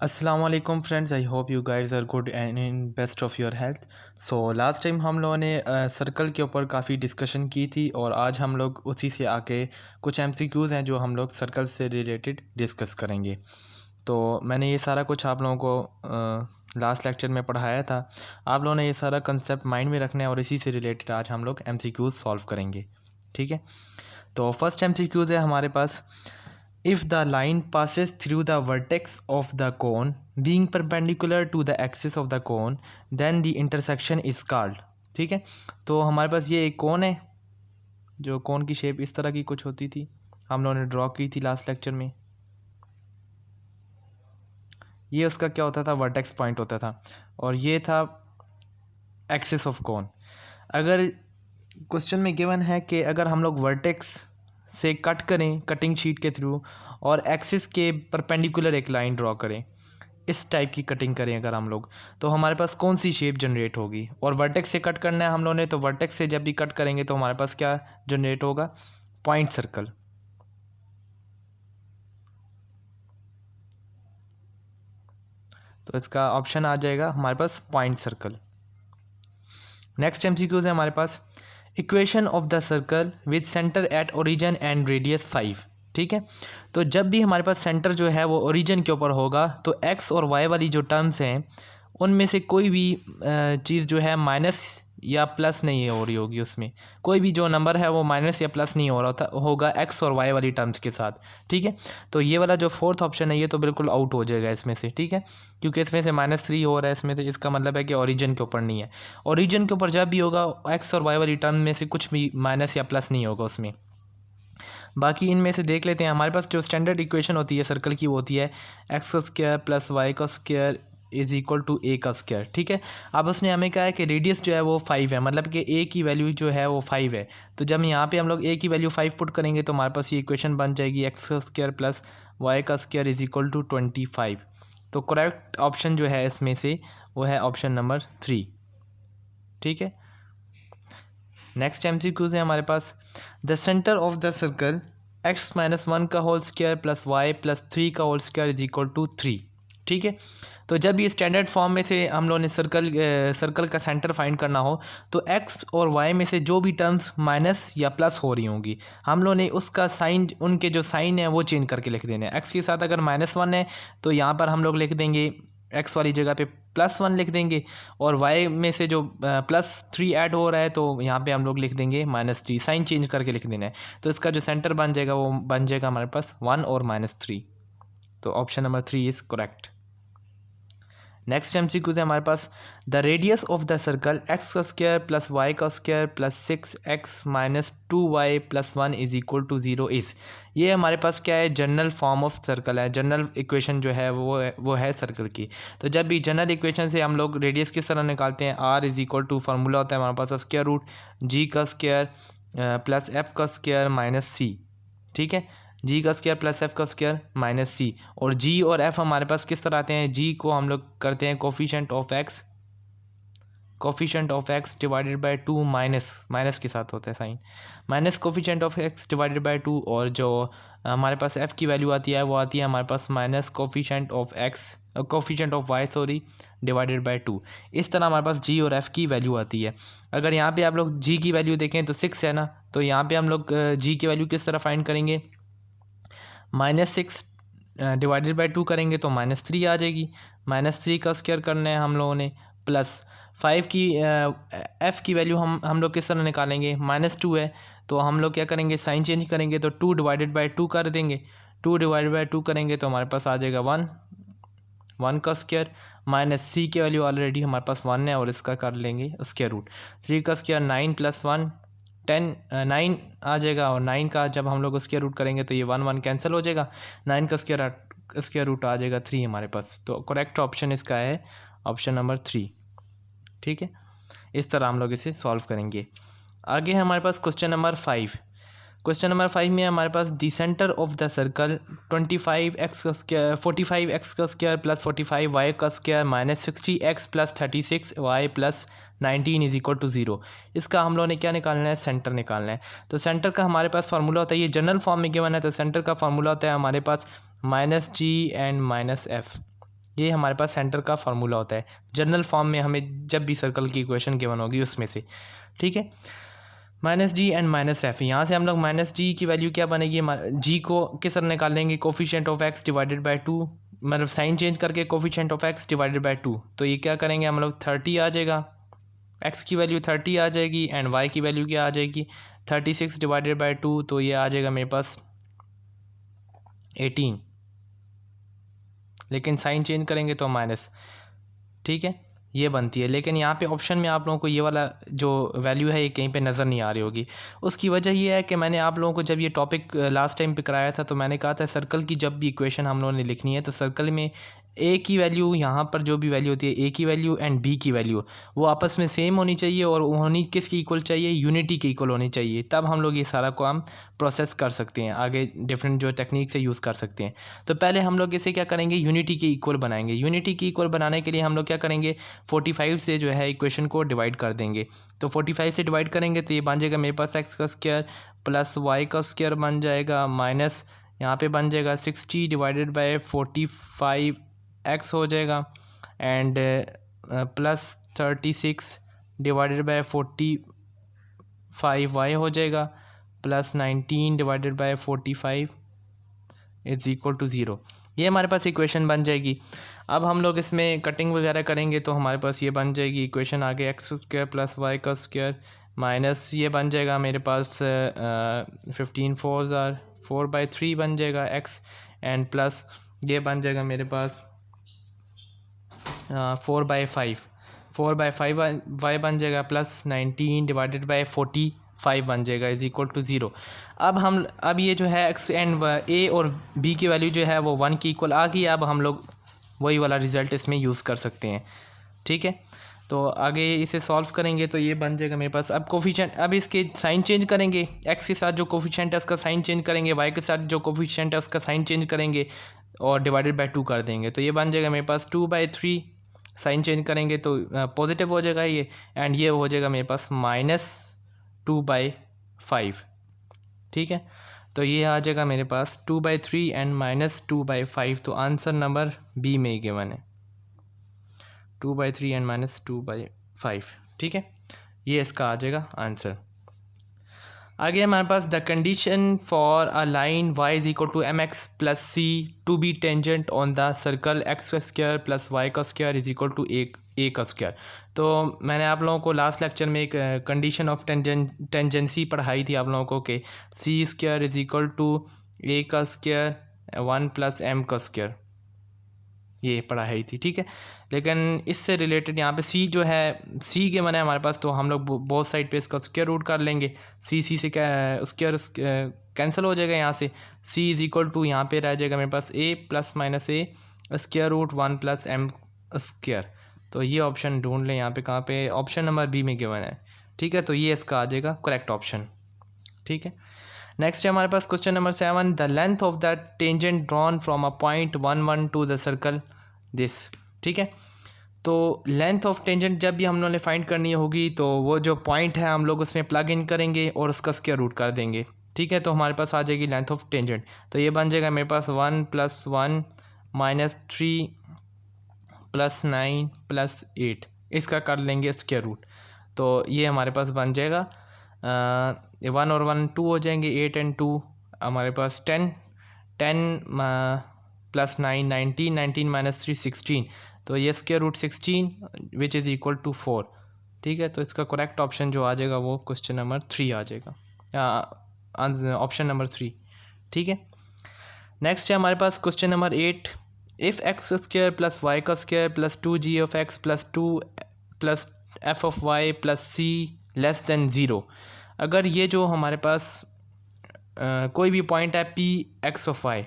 अस्सलाम वालेकुम friends, I hope you guys are good and in best of your health. So last time हम लोगों ने circle के ऊपर काफ़ी डिस्कशन की थी और आज हम लोग उसी से आके कुछ एमसीक्यूज़ हैं जो हम लोग सर्कल से रिलेटेड डिस्कस करेंगे। तो मैंने ये सारा कुछ आप लोगों को लास्ट लेक्चर में पढ़ाया था। आप लोगों ने ये सारा कंसेप्ट माइंड में रखना है और इसी से रिलेटेड आज हम लोग एमसीक्यूज़ सॉल्व करेंगे। ठीक है, तो फर्स्ट एमसीक्यूज़ है हमारे पास, if the line passes through the vertex of the cone being perpendicular to the axis of the cone then the intersection is called। ठीक है, तो हमारे पास ये एक कोन है, जो कोन की शेप इस तरह की कुछ होती थी, हम लोगों ने ड्रॉ की थी लास्ट लेक्चर में। ये उसका क्या होता था, वर्टेक्स पॉइंट होता था और ये था एक्सिस ऑफ कोन। अगर क्वेश्चन में गिवन है कि अगर हम लोग वर्टेक्स से कट करें कटिंग शीट के थ्रू और एक्सिस के परपेंडिकुलर एक लाइन ड्रॉ करें, इस टाइप की कटिंग करें अगर हम लोग, तो हमारे पास कौन सी शेप जनरेट होगी। और वर्टेक्स से कट करना है हम लोगों ने, तो वर्टेक्स से जब भी कट करेंगे तो हमारे पास क्या जनरेट होगा, पॉइंट सर्कल। तो इसका ऑप्शन आ जाएगा हमारे पास पॉइंट सर्कल। नेक्स्ट एमसीक्यूज है हमारे पास, equation of the circle with centre at origin and radius 5। ठीक है, तो जब भी हमारे पास सेंटर जो है वो ओरिजिन के ऊपर होगा तो एक्स और वाई वाली जो टर्म्स हैं उनमें से कोई भी चीज़ जो है माइनस या प्लस नहीं हो रही होगी, उसमें कोई भी जो नंबर है वो माइनस या प्लस नहीं हो रहा होगा एक्स और वाई वाली टर्म्स के साथ। ठीक है, तो ये वाला जो फोर्थ ऑप्शन है ये तो बिल्कुल आउट हो जाएगा इसमें से। ठीक है, क्योंकि इसमें से -3 हो रहा है इसमें से, इसका मतलब है कि ओरिजिन के ऊपर नहीं है। ओरिजिन के ऊपर जब भी होगा एक्स और वाई वाली टर्म में से कुछ भी माइनस या प्लस नहीं होगा उसमें। बाकी इनमें से देख लेते हैं। हमारे पास जो स्टैंडर्ड इक्वेशन होती है सर्कल की वो होती है एक्स का स्क्वायर प्लस वाई का square is equal to a का स्क्वायर। ठीक है, अब उसने हमें कहा है कि रेडियस जो है वो 5 है, मतलब कि ए की वैल्यू जो है वो 5 है। तो जब यहाँ पे हम लोग ए की वैल्यू 5 पुट करेंगे तो हमारे पास ये इक्वेशन बन जाएगी एक्स का स्क्वायर प्लस वाई का स्क्वायर इज़ इक्वल टू 25। तो करेक्ट ऑप्शन जो है इसमें से वो है ऑप्शन नंबर 3। ठीक है, नेक्स्ट एमसीक्यूज है हमारे पास, the centre of the circle x-1 का whole square plus y plus 3 का whole square is equal to 3। ठीक है, तो जब ये स्टैंडर्ड फॉर्म में से हम लोगों ने सर्कल का सेंटर फाइंड करना हो तो x और y में से जो भी टर्म्स माइनस या प्लस हो रही होंगी हम लोगों ने उसका साइन, उनके जो साइन है वो चेंज करके लिख देने हैं। x के साथ अगर -1 है तो यहाँ पर हम लोग लिख देंगे x वाली जगह पे +1 लिख देंगे, और y में से जो +3 ऐड हो रहा है तो यहाँ पे हम लोग लिख देंगे -3, साइन चेंज करके लिख देना है। तो इसका जो सेंटर बन जाएगा वो बन जाएगा हमारे पास 1 और -3। तो option number 3 is correct. Next MCQ है हमारे पास, the radius of the circle x का स्क्वायर प्लस वाई का square plus 6x minus 2y plus 1 is equal to 0 is. ये हमारे पास क्या है, जनरल फॉर्म ऑफ सर्कल है, जनरल इक्वेशन जो है वो है सर्कल की। तो जब भी जनरल इक्वेशन से हम लोग रेडियस किस तरह निकालते हैं, r is equal to formula होता है हमारे पास स्क्वायर रूट g का स्क्वायर प्लस f का स्क्वायर माइनस c। ठीक है, जी का स्क्वायर प्लस एफ का स्क्वायर माइनस सी, और जी और एफ हमारे पास किस तरह आते हैं, जी को हम लोग करते हैं coefficient of x divided by 2 minus के साथ होता है sign, minus coefficient of x divided by 2, और जो हमारे पास एफ की वैल्यू आती है वो आती है हमारे पास minus coefficient of y divided by 2। इस तरह हमारे पास जी और एफ की वैल्यू आती है। अगर यहाँ पे आप लोग जी की वैल्यू देखें तो 6 है ना, तो यहाँ पे हम लोग जी की वैल्यू किस तरह फाइंड करेंगे, -6 डिवाइडेड बाई 2 करेंगे तो -3 आ जाएगी। -3 का स्क्वायर करना है हम लोगों ने, प्लस 5 की एफ़ की वैल्यू हम लोग किस तरह निकालेंगे, -2 है तो हम लोग क्या करेंगे, साइन चेंज करेंगे तो 2 डिवाइडेड बाई 2 कर देंगे। 2 डिवाइडेड बाई 2 करेंगे तो हमारे पास आ जाएगा 1 का स्क्वायर, माइनस सी की वैल्यू ऑलरेडी हमारे पास 1 है और इसका कर लेंगे स्क्वायर रूट। 3 का स्क्वायर 9 + 1 9 आ जाएगा, और 9 का जब हम लोग स्क्वायर रूट करेंगे तो ये 1 कैंसिल हो जाएगा, 9 का स्क्वायर रूट आ जाएगा 3 हमारे पास। तो करेक्ट ऑप्शन इसका है ऑप्शन नंबर 3। ठीक है, इस तरह हम लोग इसे सॉल्व करेंगे। आगे है हमारे पास क्वेश्चन नंबर 5। क्वेश्चन नंबर 5 में हमारे पास the centre of the circle 45x का स्क्वायर प्लस 45y का square minus 60x plus 36y plus 19 is equal to 0। इसका हम लोगों ने क्या निकालना है, सेंटर निकालना है। तो सेंटर का हमारे पास फार्मूला होता है, ये जनरल फॉर्म में गिवन है, तो सेंटर का फार्मूला होता है हमारे पास -g एंड -f। ये हमारे पास सेंटर का फार्मूला होता है जनरल फॉर्म में, हमें जब भी सर्कल की इक्वेशन गिवन होगी उसमें से, ठीक है। Minus D and minus F, यहाँ से हम लोग माइनस डी की वैल्यू क्या बनेगी, जी को किस तरह निकालेंगे, coefficient of x divided by 2, मतलब साइन चेंज करके coefficient of x divided by 2, तो ये क्या करेंगे हम लोग 30 आ जाएगा, एक्स की वैल्यू 30 आ जाएगी एंड वाई की वैल्यू क्या आ जाएगी 36 डिवाइडेड बाय 2, तो ये आ जाएगा मेरे पास 18, लेकिन साइन चेंज करेंगे तो माइनस, ठीक है, ये बनती है। लेकिन यहाँ पे ऑप्शन में आप लोगों को ये वाला जो वैल्यू है ये कहीं पे नज़र नहीं आ रही होगी। उसकी वजह ये है कि मैंने आप लोगों को जब ये टॉपिक लास्ट टाइम पे कराया था तो मैंने कहा था सर्कल की जब भी इक्वेशन हम लोगों ने लिखनी है तो सर्कल में ए की वैल्यू, यहाँ पर जो भी वैल्यू होती है ए की वैल्यू एंड बी की वैल्यू वो आपस में सेम होनी चाहिए और होनी किसकी इक्वल चाहिए, यूनिटी की इक्वल होनी चाहिए, तब हम लोग ये सारा काम प्रोसेस कर सकते हैं, आगे डिफरेंट जो टेक्निक से यूज़ कर सकते हैं। तो पहले हम लोग इसे क्या करेंगे, यूनिटी की इक्वल बनाएंगे। यूनिटी की इक्वल बनाने के लिए हम लोग क्या करेंगे, 45 से जो है इक्वेशन को डिवाइड कर देंगे। तो 45 से डिवाइड करेंगे तो ये बन जाएगा मेरे पास एक्स का स्क्वायर प्लस वाई का स्क्वायर बन जाएगा, माइनस यहाँ पे बन जाएगा 60 डिवाइडेड बाय 45 एक्स हो जाएगा and plus 36 divided by 45 y हो जाएगा plus 19 divided by 45 is equal to 0। ये हमारे पास इक्वेशन बन जाएगी। अब हम लोग इसमें कटिंग वगैरह करेंगे तो हमारे पास ये बन जाएगी इक्वेशन आगे एक्स स्क्वायर प्लस वाई का स्क्वायर माइनस ये बन जाएगा मेरे पास 15 4/3 बन जाएगा एक्स एंड प्लस ये बन जाएगा मेरे पास 4/5 वाई बन जाएगा प्लस 19 डिवाइडेड बाय 45 बन जाएगा इज इक्वल टू 0। अब ये जो है एक्स एंड ए और बी की वैल्यू जो है वो 1 की इक्वल आ गई। अब हम लोग वही वाला रिज़ल्ट इसमें यूज़ कर सकते हैं, ठीक है। तो आगे इसे सॉल्व करेंगे तो ये बन जाएगा मेरे पास। अब कोफिशिएंट, अब इसके साइन चेंज करेंगे, एक्स के साथ जो कोफिशिएंट है उसका साइन चेंज करेंगे, वाई के साथ जो कोफिशिएंट है उसका साइन चेंज करेंगे और डिवाइडेड बाय 2 कर देंगे। तो ये बन जाएगा मेरे पास 2/3, साइन चेंज करेंगे तो पॉजिटिव हो जाएगा ये एंड ये हो जाएगा मेरे पास -2/5, ठीक है। तो ये आ जाएगा मेरे पास 2/3 एंड -2/5। तो आंसर नंबर बी में ही गिवन है 2/3 एंड -2/5, ठीक है। ये इसका आ जाएगा आंसर। आगे हमारे पास the condition for a line y is equal to mx plus c to be tangent on the circle x square plus y का square is equal to a का स्क्वायर। तो मैंने आप लोगों को लास्ट लेक्चर में एक कंडीशन ऑफ टेंजेंसी पढ़ाई थी आप लोगों को कि सी square is equal to a का स्क्वायर 1 + m का स्क्वायर, ये पढ़ाई थी, ठीक है। लेकिन इससे रिलेटेड यहाँ पे सी जो है, सी के माने हमारे पास, तो हम लोग बोथ साइड पे इसका स्क्वायर रूट कर लेंगे। सी से क्या स्क्वायर कैंसिल हो जाएगा यहाँ से, सी इज इक्वल टू यहाँ पे रह जाएगा मेरे पास a ± a square root 1 + m square. तो ये ऑप्शन ढूंढ लें यहाँ पे, कहाँ पे, ऑप्शन नंबर बी में गिवन है, ठीक है। तो ये इसका आ जाएगा करेक्ट ऑप्शन, ठीक है। नेक्स्ट है हमारे पास question number 7, the length of the tangent drawn from a point 1 1 to the circle this, ठीक है। तो लेंथ ऑफ टेंजेंट जब भी हम लोगों ने फाइंड करनी होगी तो वो जो पॉइंट है हम लोग उसमें प्लग इन करेंगे और उसका स्क्वायर रूट कर देंगे, ठीक है। तो हमारे पास आ जाएगी लेंथ ऑफ टेंजेंट। तो ये बन जाएगा मेरे पास 1 + 1 -3 + 9 + 8, इसका कर लेंगे स्क्वायर रूट। तो ये हमारे पास बन जाएगा 1 और 1 2 हो जाएंगे, 8 और 2 हमारे पास 10 + 9 19 19 - 3 16। तो ये square root 16 which is equal to 4, ठीक है। तो इसका करेक्ट ऑप्शन जो आ जाएगा वो क्वेश्चन नंबर 3 आ जाएगा, ऑप्शन नंबर 3, ठीक है। नेक्स्ट है हमारे पास question number 8, if x square plus y का square plus 2g of x plus 2 plus f of y plus c less than 0, अगर ये जो हमारे पास कोई भी पॉइंट है P x of y,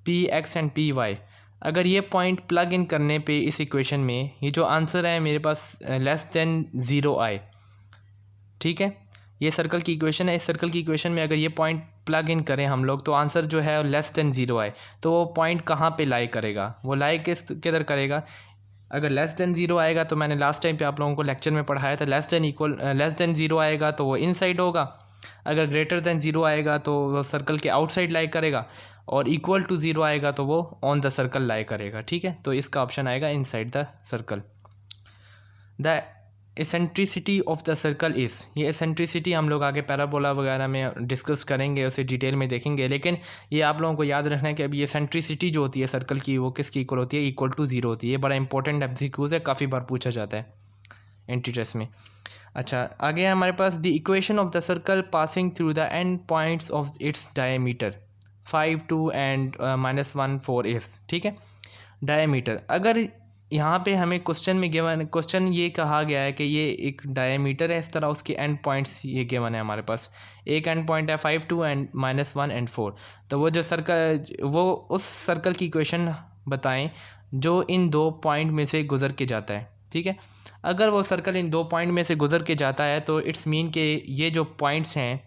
P x and P y, अगर ये पॉइंट प्लग इन करने पे इस इक्वेशन में ये जो आंसर है मेरे पास लेस देन 0 आए, ठीक है। ये सर्कल की इक्वेशन है, इस सर्कल की इक्वेशन में अगर ये पॉइंट प्लग इन करें हम लोग तो आंसर जो है लेस देन 0 आए, तो वो पॉइंट कहाँ पे लाई करेगा, वो लाई किधर करेगा। अगर लेस देन 0 आएगा तो मैंने लास्ट टाइम पे आप लोगों को लेक्चर में पढ़ाया था, लेस देन 0 आएगा तो वो इनसाइड होगा, अगर ग्रेटर देन 0 आएगा तो वो सर्कल के आउटसाइड लाई करेगा, और इक्वल टू 0 आएगा तो वो ऑन द सर्कल लाई करेगा, ठीक है। तो इसका ऑप्शन आएगा inside the circle. The eccentricity of the circle is, ये एसेंट्रिसिटी हम लोग आगे पैराबोला वगैरह में डिस्कस करेंगे, उसे डिटेल में देखेंगे, लेकिन ये आप लोगों को याद रखना है कि अभी एसेंट्रिसिटी जो होती है सर्कल की वो किसकी इक्वल होती है, इक्वल टू 0 होती है। ये बड़ा इंपॉर्टेंट एमसीक्यूज़ है, काफ़ी बार पूछा जाता है एंट्री टेस्ट में। अच्छा, आगे है हमारे पास the equation of the circle passing through the end points of its diameter 5 2 and -1 4 is, ठीक है। डायमीटर, अगर यहाँ पे हमें क्वेश्चन में गिवन, क्वेश्चन ये कहा गया है कि ये एक डायमीटर है, इस तरह उसके एंड पॉइंट्स ये गिवन है हमारे पास। एक एंड पॉइंट है 5 2 एंड -1 एंड 4। तो वो जो सर्कल, वो उस सर्कल की इक्वेशन बताएं जो इन दो पॉइंट में से गुजर के जाता है, ठीक है। अगर वो सर्कल इन दो पॉइंट में से गुजर के जाता है तो इट्स मीन के ये जो पॉइंट्स हैं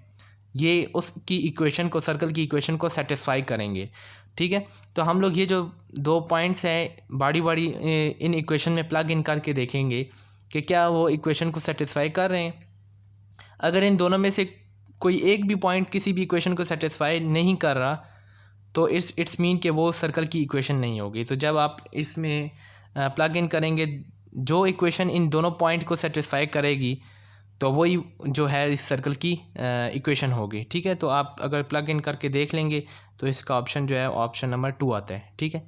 ये उसकी इक्वेशन को, सर्कल की इक्वेशन को सेटिस्फाई करेंगे, ठीक है। तो हम लोग ये जो दो पॉइंट्स हैं बारी बारी इन इक्वेशन में प्लग इन करके देखेंगे कि क्या वो इक्वेशन को सेटिस्फाई कर रहे हैं। अगर इन दोनों में से कोई एक भी पॉइंट किसी भी इक्वेशन को सेटिस्फाई नहीं कर रहा तो इट्स मीन कि वो सर्कल की इक्वेशन नहीं होगी। तो जब आप इसमें प्लग इन करेंगे जो इक्वेशन इन दोनों पॉइंट को सेटिस्फाई करेगी तो वही जो है इस सर्कल की इक्वेशन होगी, ठीक है। तो आप अगर प्लग इन करके देख लेंगे तो इसका ऑप्शन जो है ऑप्शन नंबर 2 आता है, ठीक है।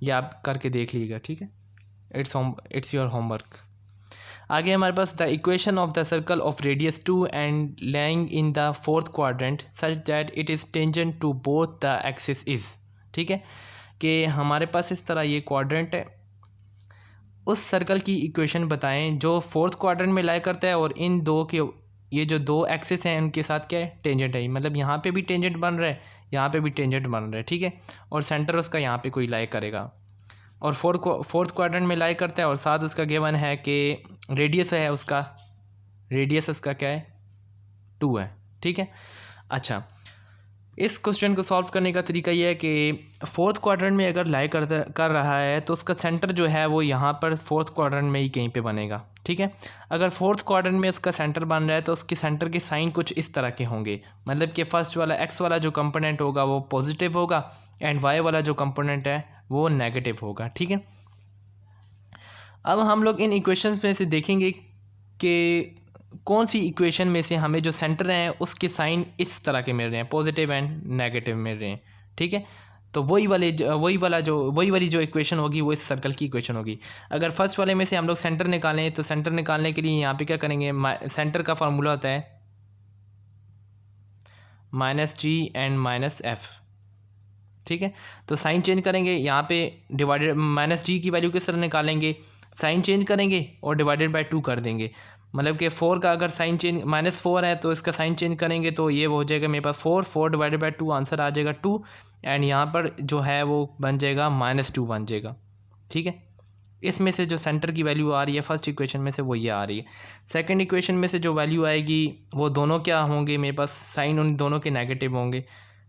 ये आप करके देख लीजिएगा, ठीक है। It's your homework. आगे हमारे पास the equation of the circle of radius 2 and lying in the 4th quadrant such that it is tangent to both the axis is, ठीक है। कि हमारे पास इस तरह ये क्वाड्रेंट है, उस सर्कल की इक्वेशन बताएं जो 4th क्वाड्रेंट में लाई करता है और इन दो के, ये जो दो एक्सिस हैं उनके साथ क्या है, टेंजेंट है। मतलब यहाँ पे भी टेंजेंट बन रहा है, यहाँ पे भी टेंजेंट बन रहा है, ठीक है। और सेंटर उसका यहाँ पे कोई लाई करेगा और 4th क्वाड्रेंट में लाई करता है और साथ उसका गिवन है कि रेडियस है उसका, रेडियस उसका क्या है 2 है, ठीक है। अच्छा, इस क्वेश्चन को सॉल्व करने का तरीका यह है कि 4th क्वाड्रेंट में अगर लाई कर रहा है तो उसका सेंटर जो है वो यहाँ पर 4th क्वाड्रेंट में ही कहीं पे बनेगा, ठीक है। अगर 4th क्वाड्रेंट में उसका सेंटर बन रहा है तो उसके सेंटर के साइन कुछ इस तरह के होंगे। मतलब कि फर्स्ट वाला एक्स वाला जो कंपोनेंट होगा वो पॉजिटिव होगा एंड वाई वाला जो कंपोनेंट है वो नेगेटिव होगा, ठीक है। अब हम लोग इन इक्वेशंस में से देखेंगे कि कौन सी इक्वेशन में से हमें जो सेंटर हैं उसके साइन इस तरह के मिल रहे हैं, पॉजिटिव एंड नेगेटिव मिल रहे हैं, ठीक है। तो वही वाली जो इक्वेशन होगी वो इस सर्कल की इक्वेशन होगी। अगर फर्स्ट वाले में से हम लोग सेंटर निकालें तो सेंटर निकालने के लिए यहाँ पे क्या करेंगे, सेंटर का फार्मूला होता है -g एंड -f, ठीक है। तो साइन चेंज करेंगे, यहाँ पे डिवाइडेड -g की वैल्यू किस तरह निकालेंगे, साइन चेंज करेंगे और डिवाइडेड बाय 2 कर देंगे। मतलब कि 4 का अगर साइन चेंज -4 है तो इसका साइन चेंज करेंगे तो ये हो जाएगा मेरे पास 4 डिवाइडेड बाय 2 आंसर आ जाएगा 2 एंड यहाँ पर जो है वो बन जाएगा -2 बन जाएगा, ठीक है। इसमें से जो सेंटर की वैल्यू आ रही है फर्स्ट इक्वेशन में से वो ये आ रही है। सेकंड इक्वेशन में से जो वैल्यू आएगी वो दोनों क्या होंगे, मेरे पास साइन उन दोनों के नेगेटिव होंगे,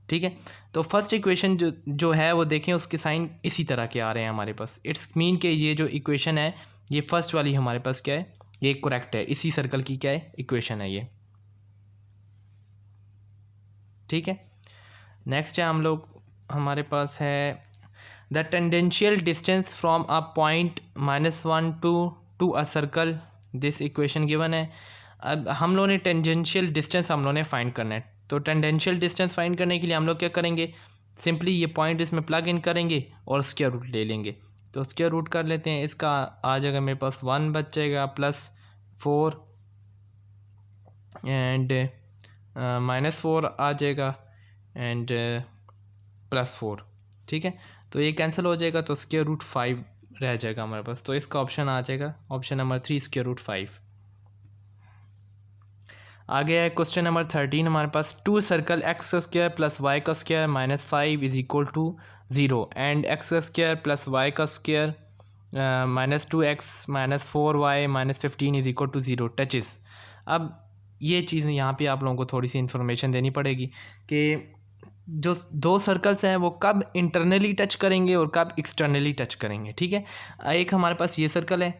ठीक है। तो फर्स्ट इक्वेशन जो है वो देखें उसके साइन इसी तरह के आ रहे हैं हमारे पास। इट्स मीन के ये जो इक्वेशन है ये फर्स्ट वाली हमारे पास क्या है, ये करेक्ट है, इसी सर्कल की क्या है इक्वेशन है ये, ठीक है। नेक्स्ट है हम लोग, हमारे पास है the tangential distance from a point -1 to a circle, this equation given है। अब हम लोगों ने टेंजेंशियल डिस्टेंस हम लोगों ने फाइंड करना है। तो टेंडेंशियल डिस्टेंस फाइंड करने के लिए हम लोग क्या करेंगे, सिंपली ये पॉइंट इसमें प्लग इन करेंगे और स्क्वायर रूट ले लेंगे। तो स्क्वायर रूट कर लेते हैं, इसका आ जाएगा मेरे पास 1 बचेगा +4 एंड -4 आ जाएगा एंड +4, ठीक है। तो ये कैंसिल हो जाएगा तो स्क्वायर रूट 5 रह जाएगा हमारे पास। तो इसका ऑप्शन आ जाएगा ऑप्शन नंबर 3 स्क्वायर रूट 5। आगे है क्वेश्चन नंबर 13 हमारे पास, 2 circle x square plus y का square -5 is equal to 0 and x square plus y का square -2x -4y -15 is equal to 0 touches. अब ये चीज़ यहाँ पे आप लोगों को थोड़ी सी इन्फॉर्मेशन देनी पड़ेगी कि जो दो सर्कल्स हैं वो कब इंटरनली टच करेंगे और कब एक्सटर्नली टच करेंगे, ठीक है। एक हमारे पास ये सर्कल है,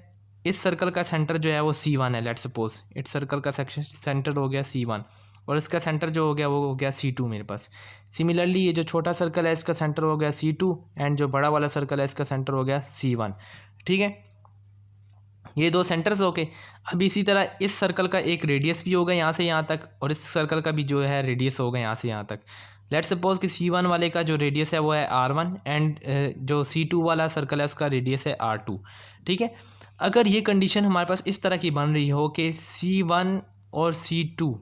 इस सर्कल का सेंटर जो है वो C1 है, लेट्स सपोज इस सर्कल का सेंटर हो गया C1 और इसका सेंटर जो हो गया वो हो गया C2 मेरे पास। सिमिलरली ये जो छोटा सर्कल है इसका सेंटर हो गया C2 एंड जो बड़ा वाला सर्कल है इसका सेंटर हो गया C1। ठीक है, ये दो सेंटर्स हो गए। अब इसी तरह इस सर्कल का एक रेडियस भी होगा यहाँ से यहाँ तक, और इस सर्कल का भी जो है रेडियस होगा यहाँ से यहाँ तक। लेट्स सपोज कि C1 वाले का जो रेडियस है वो है R1 एंड जो C2 वाला सर्कल है उसका रेडियस है R2। ठीक है, अगर ये कंडीशन हमारे पास इस तरह की बन रही हो कि C1 और C2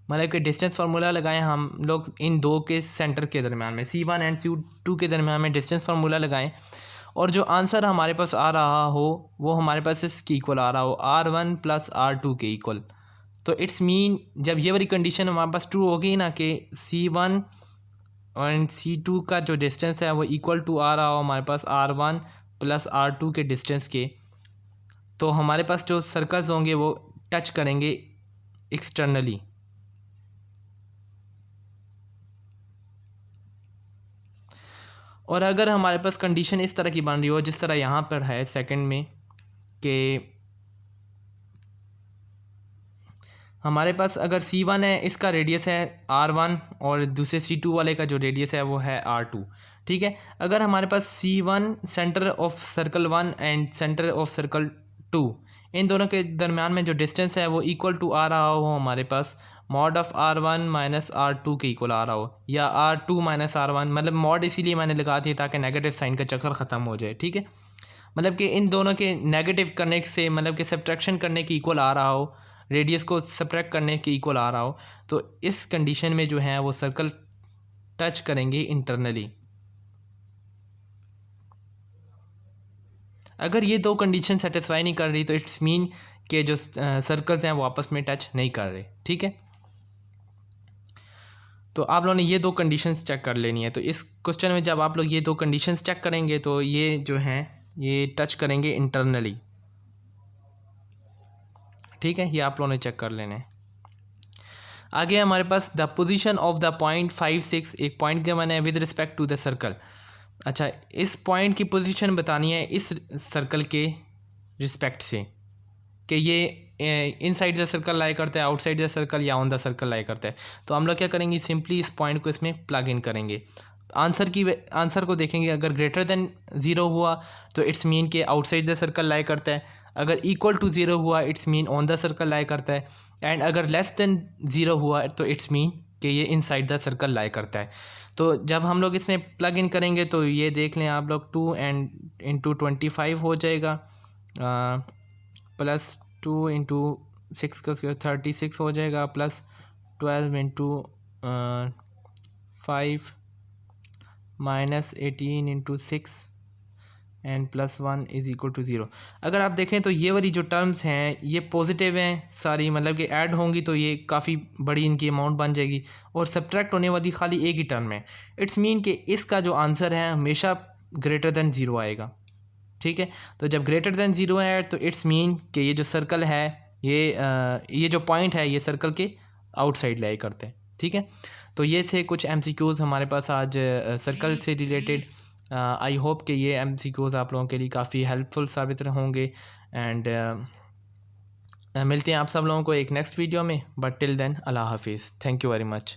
मतलब कि डिस्टेंस फार्मूला लगाएं हम लोग इन दो के सेंटर के दरम्यान में, C1 एंड C2 के दरम्यान में डिस्टेंस फार्मूला लगाएं, और जो आंसर हमारे पास आ रहा हो वो हमारे पास इसके इक्वल आ रहा हो R1 + R2 के इक्वल, तो इट्स मीन जब ये वाली कंडीशन हमारे पास ट्रू होगी ना कि C1 एंड C2 का जो डिस्टेंस है वो इक्वल टू आ रहा हो हमारे पास R1 + R2 के डिस्टेंस के, तो हमारे पास जो सर्कल्स होंगे वो टच करेंगे एक्सटर्नली। और अगर हमारे पास कंडीशन इस तरह की बन रही हो जिस तरह यहाँ पर है सेकंड में कि हमारे पास अगर C1 है इसका रेडियस है R1 और दूसरे C2 वाले का जो रेडियस है वो है R2। ठीक है, अगर हमारे पास C1 centre of circle 1 and centre of circle 2 इन दोनों के दरम्यान में जो डिस्टेंस है वो इक्वल टू आ रहा हो हमारे पास मॉड ऑफ R1 - R2 के इक्वल आ रहा हो, या R2 - R1, मतलब मॉड इसीलिए मैंने लगा दी ताकि नेगेटिव साइन का चक्कर ख़त्म हो जाए। ठीक है, मतलब कि इन दोनों के नेगेटिव करने से मतलब कि सब्ट्रैक्शन करने के इक्वल आ रहा हो, रेडियस को सब्ट्रैक्ट करने के इक्वल आ रहा हो, तो इस कंडीशन में जो है वो सर्कल टच करेंगे इंटरनली। अगर ये दो कंडीशन सेटिस्फाई नहीं कर रही तो इट्स मीन कि जो सर्कल्स हैं वो आपस में टच नहीं कर रहे। ठीक है, तो आप लोगों ने ये दो कंडीशंस चेक कर लेनी है। तो इस क्वेश्चन में जब आप लोग ये दो कंडीशंस चेक करेंगे तो ये जो हैं ये टच करेंगे इंटरनली। ठीक है, ये आप लोगों ने चेक कर लेने। आगे हमारे पास the position of the point 5, 6 एक पॉइंट के मैंने with respect to the circle. अच्छा, इस पॉइंट की पोजीशन बतानी है इस सर्कल के रिस्पेक्ट से कि ये इनसाइड द सर्कल लाई करता है, आउटसाइड द सर्कल, या ऑन द सर्कल लाई करता है। तो हम लोग क्या करेंगे, सिंपली इस पॉइंट को इसमें प्लग इन करेंगे। आंसर को देखेंगे, अगर ग्रेटर देन 0 हुआ तो इट्स मीन कि आउटसाइड द सर्कल लाई करता है, अगर इक्वल टू 0 हुआ it's mean on the circle lie करता है, एंड अगर लेस देन 0 हुआ तो इट्स मीन कि ये इनसाइड द सर्कल लाई करता है। तो जब हम लोग इसमें प्लग इन करेंगे तो ये देख लें आप लोग 2 एंड इंटू 25 हो जाएगा, प्लस 2 इंटू 6 का स्क्वायर 36 हो जाएगा, plus 12 into 5 minus 18 into 6 and plus 1 is equal to 0। अगर आप देखें तो ये वाली जो टर्म्स हैं ये पॉजिटिव हैं सारी, मतलब कि ऐड होंगी तो ये काफ़ी बड़ी इनकी अमाउंट बन जाएगी, और सब्ट्रैक्ट होने वाली खाली एक ही टर्म है। इट्स मीन कि इसका जो आंसर है हमेशा ग्रेटर देन 0 आएगा। ठीक है, तो जब ग्रेटर देन 0 है तो इट्स मीन कि ये जो सर्कल है ये जो पॉइंट है ये सर्कल के आउटसाइड लाई करते हैं। ठीक है, तो ये थे कुछ MCQs हमारे पास आज सर्कल से रिलेटेड। आई होप कि ये MCQs आप लोगों के लिए काफ़ी हेल्पफुल साबित होंगे, एंड मिलते हैं आप सब लोगों को एक नेक्स्ट वीडियो में, बट टिल देन अल्लाह हाफिज़, थैंक यू वेरी मच।